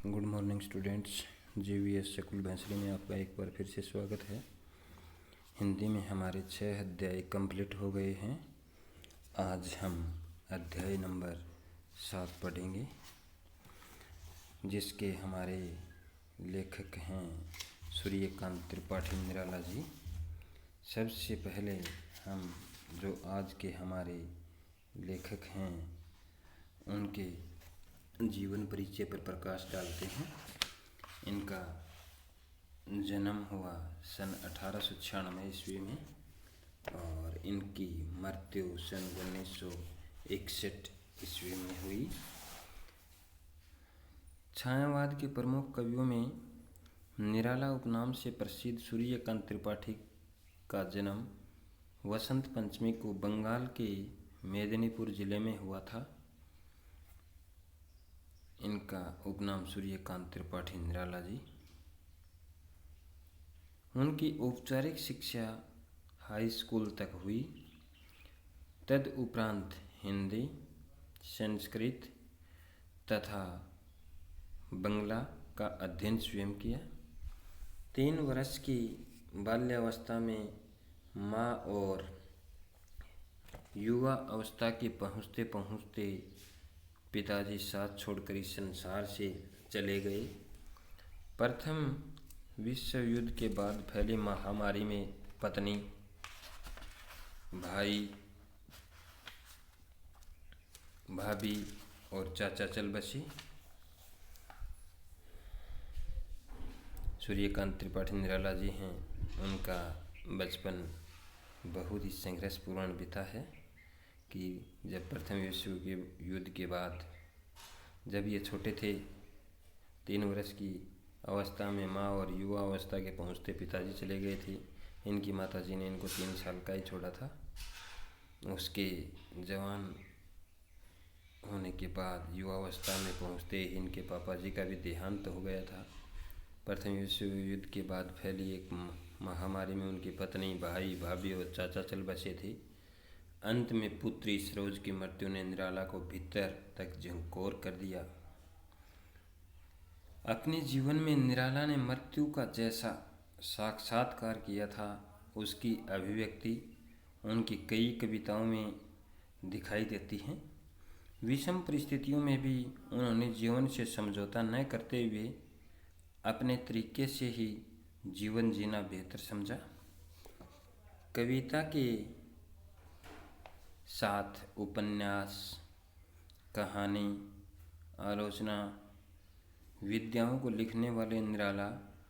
Good morning students. GVS school Bhainsali में आपका एक बार फिर से स्वागत है। हिंदी में हमारे 6 अध्याय कंप्लीट हो गए हैं। आज हम अध्याय नंबर 7 पढ़ेंगे, जिसके हमारे लेखक हैं सूर्यकांत त्रिपाठी निराला जी। सबसे पहले हम जो आज के हमारे लेखक हैं उनके जीवन परिचय पर प्रकाश डालते हैं। इनका जन्म हुआ सन 1896 ईस्वी में और इनकी मृत्यु सन 1961 ईस्वी में हुई। छायावाद के प्रमुख कवियों में निराला उपनाम से प्रसिद्ध सूर्यकांत त्रिपाठी का जन्म वसंत पंचमी को बंगाल के मेदिनीपुर जिले में हुआ था। इनका उपनाम सूर्यकांत त्रिपाठी निराला जी। उनकी औपचारिक शिक्षा हाई स्कूल तक हुई। तदुपरांत हिंदी, संस्कृत तथा बंगला का अध्ययन स्वयं किया। 3 वर्ष की बाल्यावस्था में माँ और युवा अवस्था के पहुँचते पहुँचते पिताजी साथ छोड़कर इस संसार से चले गए। प्रथम विश्व युद्ध के बाद फैली महामारी में पत्नी, भाई, भाभी और चाचा चल बसे। सूर्यकांत त्रिपाठी निराला जी हैं। उनका बचपन बहुत ही संघर्षपूर्ण बीता है कि जब प्रथम विश्व युद्ध के बाद जब ये छोटे थे, 3 वर्ष की अवस्था में माँ और युवा अवस्था के पहुँचते पिताजी चले गए थे। इनकी माताजी ने इनको 3 साल का ही छोड़ा था। उसके जवान होने के बाद युवा अवस्था में पहुँचते इनके पापा जी का भी देहांत हो गया था। प्रथम विश्व युद्ध के बाद फैली एक महामारी में उनकी पत्नी, भाई, भाभी और चाचा चल बसे थे। अंत में पुत्री सरोज की मृत्यु ने निराला को भीतर तक झंकोर कर दिया। अपने जीवन में निराला ने मृत्यु का जैसा साक्षात्कार किया था, उसकी अभिव्यक्ति उनकी कई कविताओं में दिखाई देती हैं। विषम परिस्थितियों में भी उन्होंने जीवन से समझौता न करते हुए अपने तरीके से ही जीवन जीना बेहतर समझा। कविता के साथ उपन्यास, कहानी, आलोचना, विद्याओं को लिखने वाले निराला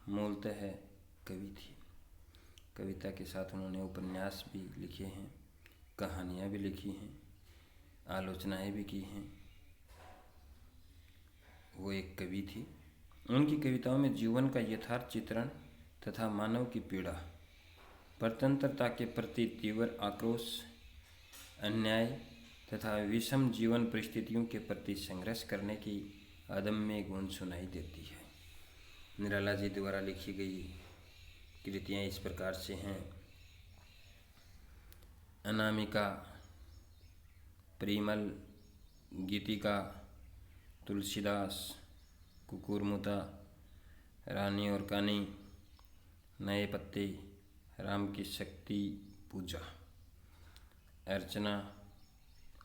मूलतः कवि थे। कविता के साथ उन्होंने उपन्यास भी लिखे हैं, कहानियाँ भी लिखी हैं, आलोचनाएं भी की हैं। वो एक कवि थी। उनकी कविताओं में जीवन का यथार्थ चित्रण तथा मानव की पीड़ा, स्वतंत्रता के प्रति तीव्र आक्रोश, अन्याय तथा विषम जीवन परिस्थितियों के प्रति संघर्ष करने की अदम्य गुण सुनाई देती है। निराला जी द्वारा लिखी गई कृतियाँ इस प्रकार से हैं: अनामिका, परिमल, गीतिका, तुलसीदास, कुकुरमुता, रानी और कानी, नए पत्ते, राम की शक्ति पूजा, अर्चना,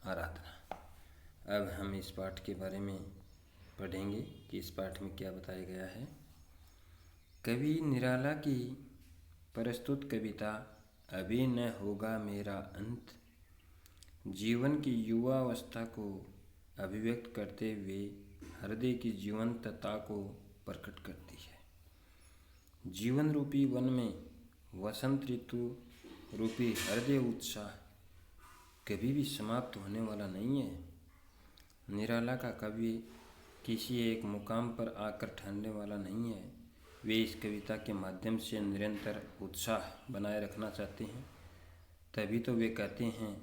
आराधना। अब हम इस पाठ के बारे में पढ़ेंगे कि इस पाठ में क्या बताया गया है। कवि निराला की प्रस्तुत कविता अभी न होगा मेरा अंत जीवन की युवा अवस्था को अभिव्यक्त करते हुए हृदय की जीवंतता को प्रकट करती है। जीवन रूपी वन में वसंत ऋतु रूपी हृदय उत्साह कभी भी समाप्त होने वाला नहीं है। निराला का कवि किसी एक मुकाम पर आकर ठहरने वाला नहीं है। वे इस कविता के माध्यम से निरंतर उत्साह बनाए रखना चाहते हैं। तभी तो वे कहते हैं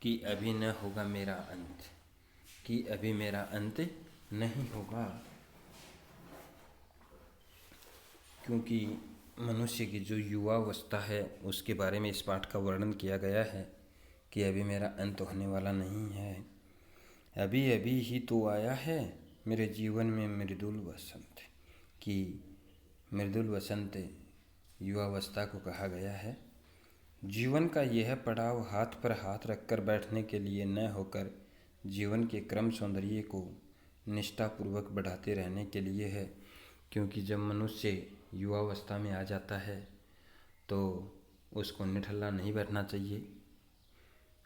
कि अभी न होगा मेरा अंत, कि अभी मेरा अंत नहीं होगा। क्योंकि मनुष्य की जो युवा अवस्था है उसके बारे में इस पाठ का वर्णन किया गया है कि अभी मेरा अंत होने वाला नहीं है। अभी अभी ही तो आया है मेरे जीवन में मृदुल वसंत, कि मृदुल वसंत युवावस्था को कहा गया है। जीवन का यह पड़ाव हाथ पर हाथ रखकर बैठने के लिए न होकर जीवन के क्रम सौंदर्य को निष्ठापूर्वक बढ़ाते रहने के लिए है। क्योंकि जब मनुष्य युवावस्था में आ जाता है तो उसको निठल्ला नहीं बैठना चाहिए,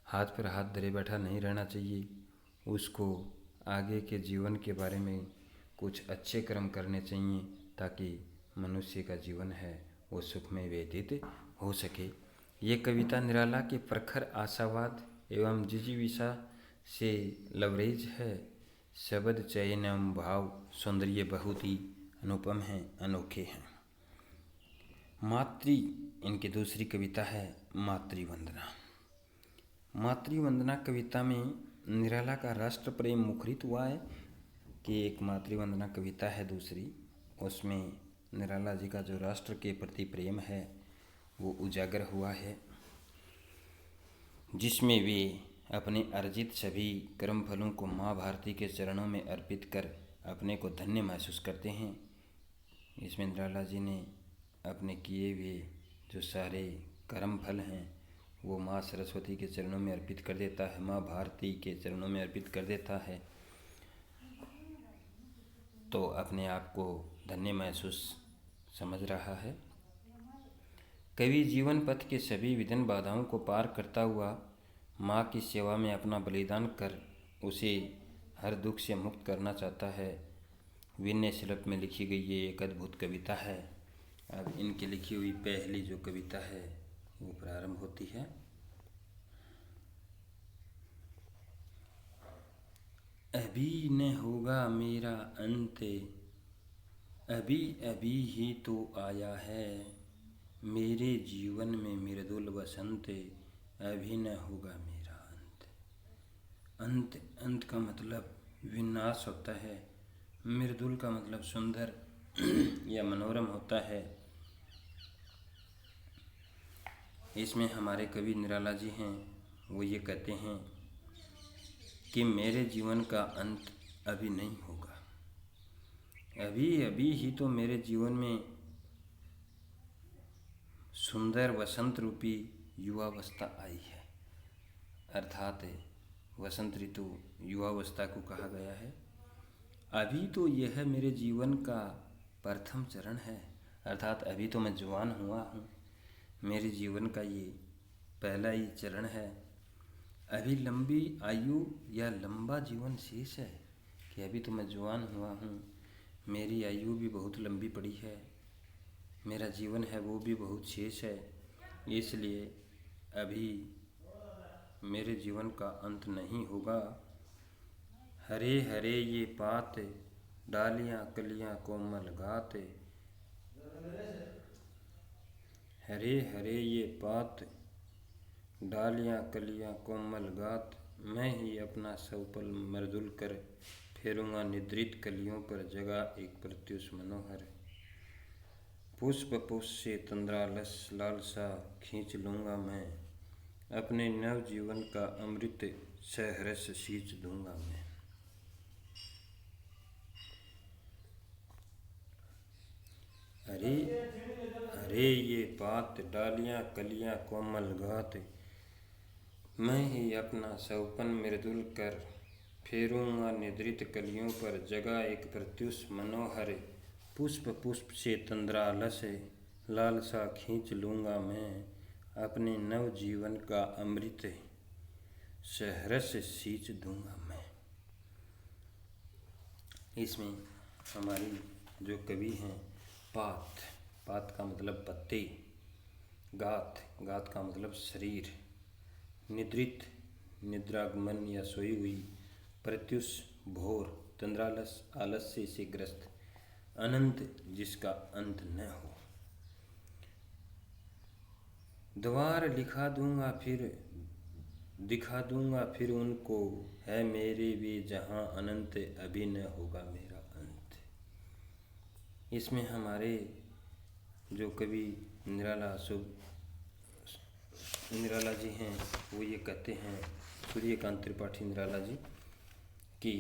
हाथ पर हाथ धरे बैठा नहीं रहना चाहिए। उसको आगे के जीवन के बारे में कुछ अच्छे कर्म करने चाहिए ताकि मनुष्य का जीवन है वो सुखमय व्यतीत हो सके। ये कविता निराला के प्रखर आशावाद एवं जिजीविषा से लवरेज है। शब्द चयन एवं भाव सौंदर्य बहुत ही अनुपम हैं, अनोखे हैं। मातृ, इनकी दूसरी कविता है मातृवंदना। मातृवंदना कविता में निराला का राष्ट्र प्रेम मुखरित हुआ है कि एक मातृवंदना कविता है दूसरी, उसमें निराला जी का जो राष्ट्र के प्रति प्रेम है वो उजागर हुआ है, जिसमें वे अपने अर्जित सभी कर्म फलों को माँ भारती के चरणों में अर्पित कर अपने को धन्य महसूस करते हैं। इसमें निराला जी ने अपने किए हुए जो सारे कर्म फल हैं वो माँ सरस्वती के चरणों में अर्पित कर देता है, माँ भारती के चरणों में अर्पित कर देता है, तो अपने आप को धन्य महसूस समझ रहा है। कवि जीवन पथ के सभी विघ्न बाधाओं को पार करता हुआ माँ की सेवा में अपना बलिदान कर उसे हर दुख से मुक्त करना चाहता है। विनय शिल्प में लिखी गई ये एक अद्भुत कविता है। अब इनकी लिखी हुई पहली जो कविता है वो प्रारंभ होती है। अभी न होगा मेरा अंत, अभी अभी ही तो आया है, मेरे जीवन में मृदुल वसंत, अभी न होगा मेरा अंत। अंत, अंत का मतलब विनाश होता है। मृदुल का मतलब सुंदर या मनोरम होता है। इसमें हमारे कवि निराला जी हैं वो ये कहते हैं कि मेरे जीवन का अंत अभी नहीं होगा, अभी अभी ही तो मेरे जीवन में सुंदर वसंत रूपी युवावस्था आई है। अर्थात वसंत ऋतु युवावस्था को कहा गया है। अभी तो यह मेरे जीवन का प्रथम चरण है, अर्थात अभी तो मैं जवान हुआ हूँ, मेरे जीवन का ये पहला ही चरण है। अभी लंबी आयु या लंबा जीवन शेष है, कि अभी तो मैं जवान हुआ हूँ, मेरी आयु भी बहुत लंबी पड़ी है, मेरा जीवन है वो भी बहुत शेष है, इसलिए अभी मेरे जीवन का अंत नहीं होगा। हरे हरे ये पात, डालियाँ कलियाँ कोमल गात, हरे हरे ये पात, डालियाँ कलियाँ कोमल गात, मैं ही अपना सौपल मृदुल कर फेरूँगा निद्रित कलियों पर जगा एक प्रत्युष मनोहर। पुष्प पुष्प से तंद्रालस लालसा खींच लूँगा मैं, अपने नव जीवन का अमृत सहरस सींच दूँगा मैं। हरे हरे ये पात, डालियाँ कलियाँ कोमल गात, मैं ही अपना सौपन मृदुल कर फेरूँगा निद्रित कलियों पर जगा एक प्रत्युष मनोहर। पुष्प पुष्प से तंद्रालस लालसा खींच लूँगा मैं, अपने नव जीवन का अमृत सहरस सींच दूँगा मैं। इसमें हमारी जो कवि हैं पात, पात का मतलब पत्ते, गात, गात का मतलब शरीर, निद्रित निद्रागमन या सोई हुई, प्रत्युष भोर, तंद्रालस आलस्य से ग्रस्त, अनंत जिसका अंत न हो। द्वार लिखा दूंगा फिर दिखा दूंगा फिर उनको, है मेरे वे जहाँ अनंत, अभी न होगा मेरा अंत। इसमें हमारे जो कवि निराला जी हैं वो ये कहते हैं, सूर्यकांत त्रिपाठी निराला जी, कि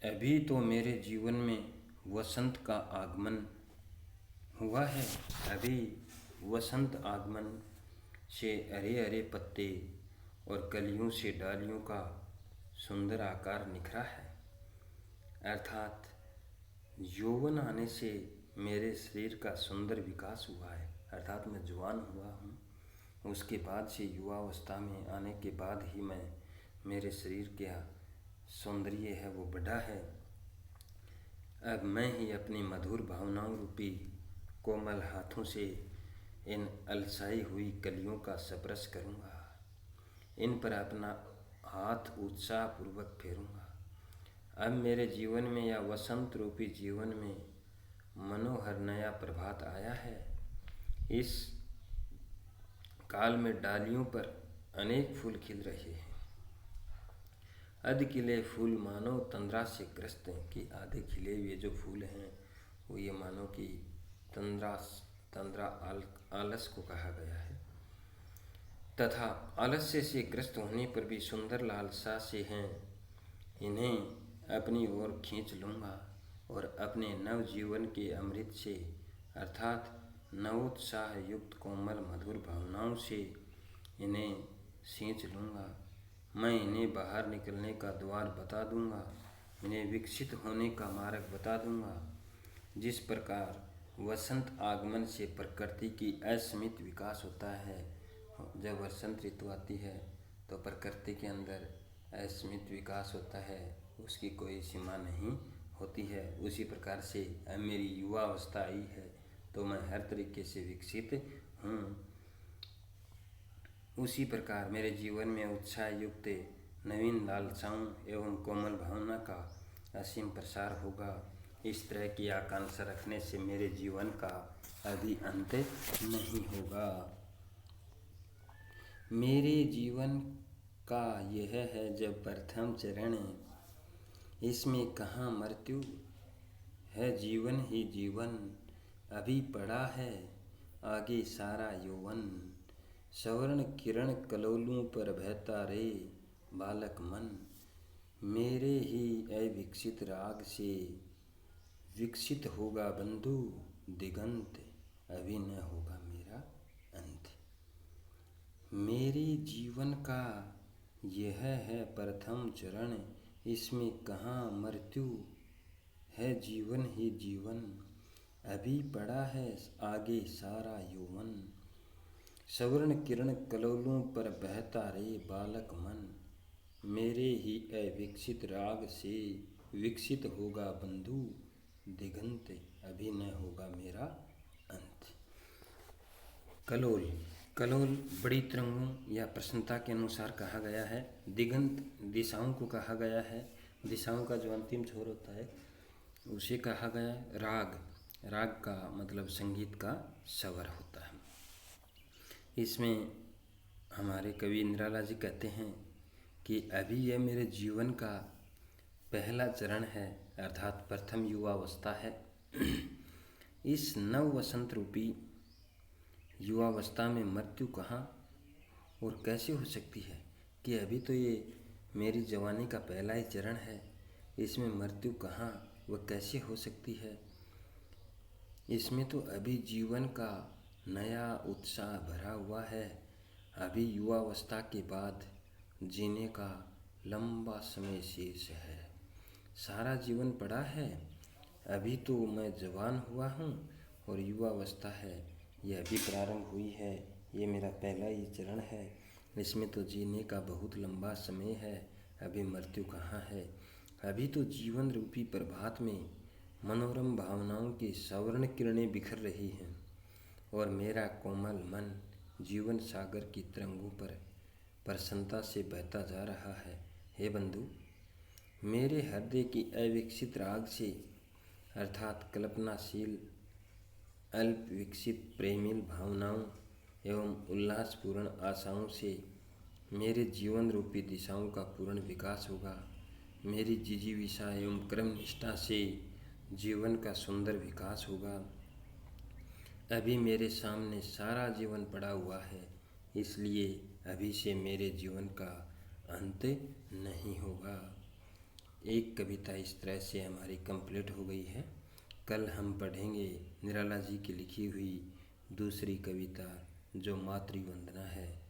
अभी तो मेरे जीवन में वसंत का आगमन हुआ है। अभी वसंत आगमन से हरे हरे पत्ते और कलियों से डालियों का सुंदर आकार निखरा है। अर्थात यौवन आने से मेरे शरीर का सुंदर विकास हुआ है। अर्थात मैं जवान हुआ हूँ। उसके बाद से युवावस्था में आने के बाद ही मेरे शरीर का सौंदर्य है वो बढ़ा है। अब मैं ही अपनी मधुर भावनाओं रूपी कोमल हाथों से इन अलसाई हुई कलियों का स्पर्श करूँगा। इन पर अपना हाथ उत्साहपूर्वक फेरूँगा। अब मेरे जीवन में या वसंत रूपी जीवन में मनोहर नया प्रभात आया है। इस काल में डालियों पर अनेक फूल खिल रहे हैं। अध खिले फूल मानो तंद्रा से ग्रस्त हैं कि आधे खिले हुए जो फूल हैं वो ये मानो कि तंद्रा आलस को कहा गया है, तथा आलस्य से ग्रस्त होने पर भी सुंदर लालसा से हैं। इन्हें अपनी ओर खींच लूँगा और अपने नव जीवन के अमृत से अर्थात नवोत्साह युक्त कोमल मधुर भावनाओं से इन्हें सींच लूँगा। मैं इन्हें बाहर निकलने का द्वार बता दूँगा, इन्हें विकसित होने का मार्ग बता दूँगा। जिस प्रकार वसंत आगमन से प्रकृति की असीमित विकास होता है, जब वसंत ऋतु आती है तो प्रकृति के अंदर असीमित विकास होता है, उसकी कोई सीमा नहीं होती है। उसी प्रकार से अब मेरी युवा अवस्था आई है तो मैं हर तरीके से विकसित हूँ। उसी प्रकार मेरे जीवन में उत्साह युक्त नवीन लालसाओं एवं कोमल भावना का असीम प्रसार होगा। इस तरह की आकांक्षा रखने से मेरे जीवन का अभी अंत नहीं होगा। मेरे जीवन का यह है जब प्रथम चरण, इसमें कहाँ मृत्यु है, जीवन ही जीवन अभी पड़ा है आगे सारा यौवन। स्वर्ण किरण कलोलों पर बहता रे बालक मन, मेरे ही अविकसित राग से विकसित होगा बंधु दिगंत, अभी न होगा मेरा अंत। मेरे जीवन का यह है प्रथम चरण, इसमें कहाँ मृत्यु है, जीवन ही जीवन अभी पड़ा है आगे सारा यौवन। स्वर्ण किरण कलोलों पर बहता रे बालक मन, मेरे ही अविकसित राग से विकसित होगा बंधु दिगंत, अभी न होगा मेरा अंत। कलोल बड़ी तरंगों या प्रसन्नता के अनुसार कहा गया है। दिगंत दिशाओं को कहा गया है। दिशाओं का जो अंतिम छोर होता है उसे कहा गया है। राग का मतलब संगीत का स्वर होता है। इसमें हमारे कवि इंद्राला जी कहते हैं कि अभी यह मेरे जीवन का पहला चरण है, अर्थात प्रथम युवावस्था है। इस नव वसंत रूपी युवावस्था में मृत्यु कहाँ और कैसे हो सकती है कि अभी तो ये मेरी जवानी का पहला ही चरण है, इसमें मृत्यु कहाँ व कैसे हो सकती है। इसमें तो अभी जीवन का नया उत्साह भरा हुआ है। अभी युवावस्था के बाद जीने का लंबा समय शेष है, सारा जीवन पड़ा है। अभी तो मैं जवान हुआ हूँ और युवावस्था है, यह अभी प्रारंभ हुई है, ये मेरा पहला ही चरण है। इसमें तो जीने का बहुत लंबा समय है, अभी मृत्यु कहाँ है। अभी तो जीवन रूपी प्रभात में मनोरम भावनाओं की स्वर्ण किरणें बिखर रही हैं और मेरा कोमल मन जीवन सागर की तरंगों पर प्रसन्नता से बहता जा रहा है। हे बंधु, मेरे हृदय की अविकसित राग से अर्थात कल्पनाशील अल्प विकसित प्रेमिल भावनाओं एवं उल्लासपूर्ण आशाओं से मेरे जीवन रूपी दिशाओं का पूर्ण विकास होगा। मेरी जिजीविषा एवं कर्मनिष्ठा से जीवन का सुंदर विकास होगा। अभी मेरे सामने सारा जीवन पड़ा हुआ है, इसलिए अभी से मेरे जीवन का अंत नहीं होगा। एक कविता इस तरह से हमारी कंप्लीट हो गई है। कल हम पढ़ेंगे निराला जी की लिखी हुई दूसरी कविता जो मातृ वंदना है।